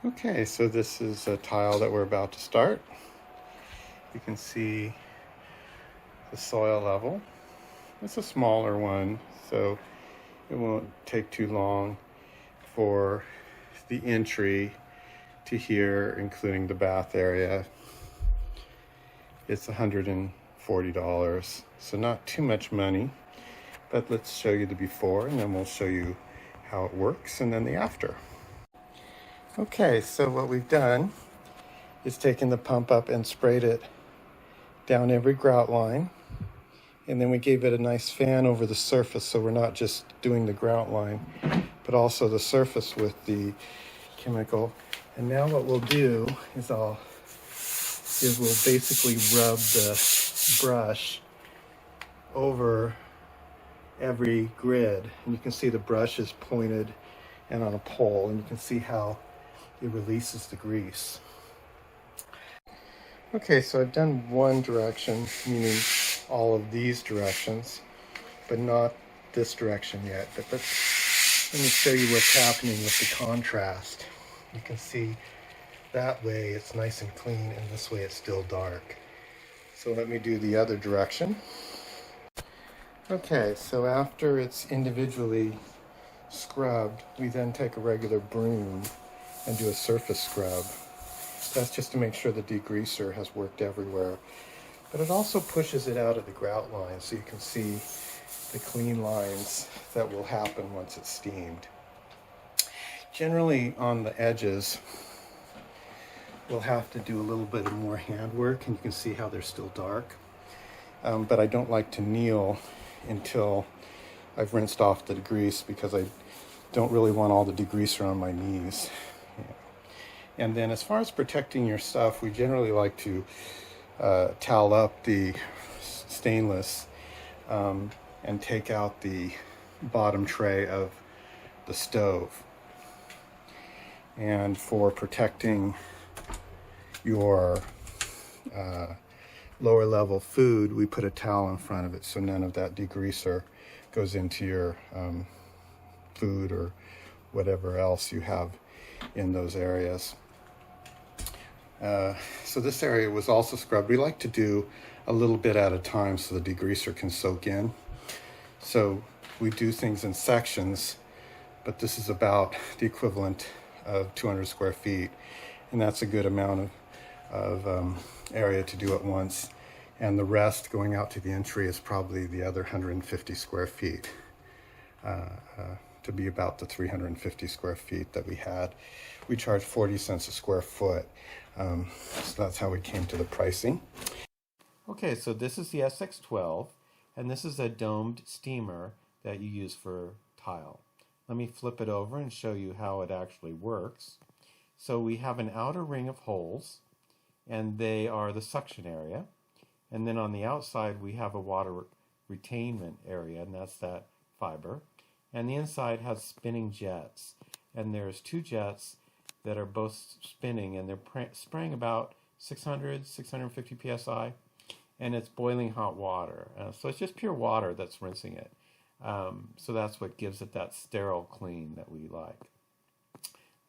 Okay, so this is a tile that we're about to start. You can see the soil level. It's a smaller one, so it won't take too long for the entry to here, including the bath area. It's $140, so not too much money, but let's show you the before and then we'll show you how it works and then the after. Okay, so what we've done is taken the pump up and sprayed it down every grout line, and then we gave it a nice fan over the surface, so we're not just doing the grout line but also the surface with the chemical. And now what we'll do is we'll basically rub the brush over every grid, and you can see the brush is pointed and on a pole, and you can see how it releases the grease. Okay, so I've done one direction, meaning all of these directions, but not this direction yet. But let me show you what's happening with the contrast. You can see that way it's nice and clean, and this way it's still dark. So let me do the other direction. Okay, so after it's individually scrubbed, we then take a regular broom and do a surface scrub. That's just to make sure the degreaser has worked everywhere. But it also pushes it out of the grout line so you can see the clean lines that will happen once it's steamed. Generally on the edges, we'll have to do a little bit more handwork, and you can see how they're still dark. But I don't like to kneel until I've rinsed off the degrease, because I don't really want all the degreaser on my knees. And then as far as protecting your stuff, we generally like to towel up the stainless and take out the bottom tray of the stove. And for protecting your lower level food, we put a towel in front of it so none of that degreaser goes into your food or whatever else you have in those areas. So this area was also scrubbed. We like to do a little bit at a time so the degreaser can soak in. So we do things in sections, but this is about the equivalent of 200 square feet, and that's a good amount of area to do at once. And the rest going out to the entry is probably the other 150 square feet. To be about the 350 square feet that we had. We charge 40 cents a square foot. So that's how we came to the pricing. Okay, so this is the SX12, and this is a domed steamer that you use for tile. Let me flip it over and show you how it actually works. So we have an outer ring of holes, and they are the suction area. And then on the outside, we have a water retainment area, and that's that fiber. And the inside has spinning jets, and there's two jets that are both spinning, and they're spraying about 600, 650 psi, and it's boiling hot water. So it's just pure water that's rinsing it. So that's what gives it that sterile clean that we like.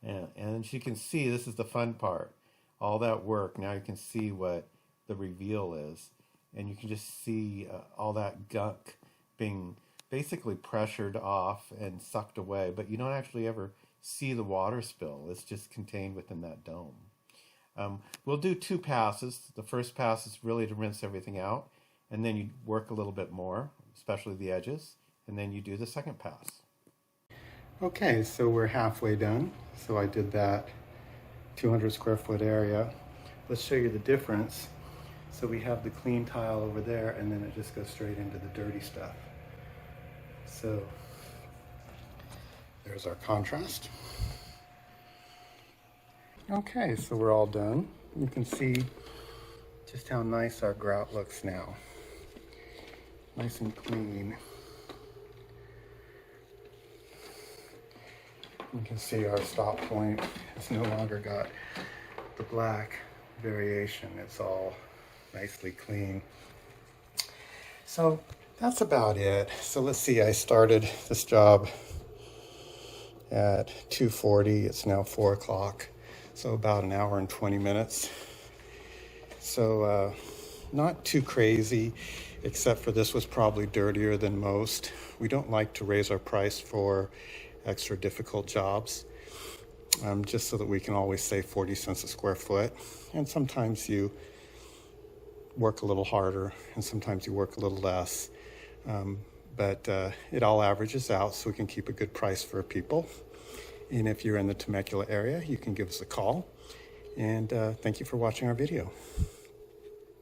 And as you can see, this is the fun part. All that work, now you can see what the reveal is, and you can just see all that gunk being basically pressured off and sucked away, but you don't actually ever see the water spill. It's just contained within that dome. We'll do two passes. The first pass is really to rinse everything out, and then you work a little bit more, especially the edges, and then you do the second pass. Okay, so we're halfway done. So I did that 200 square foot area. Let's show you the difference. So we have the clean tile over there, and then it just goes straight into the dirty stuff. So there's our contrast. Okay, so we're all done. You can see just how nice our grout looks now. Nice and clean. You can see our stop point. It's no longer got the black variation. It's all nicely clean. So that's about it. So let's see, I started this job at 2:40. It's now 4 o'clock. so about an hour and 20 minutes. So not too crazy, except for this was probably dirtier than most. We don't like to raise our price for extra difficult jobs, just so that we can always save 40 cents a square foot. And sometimes you work a little harder and sometimes you work a little less. But it all averages out so we can keep a good price for people. And if you're in the Temecula area, you can give us a call. And thank you for watching our video.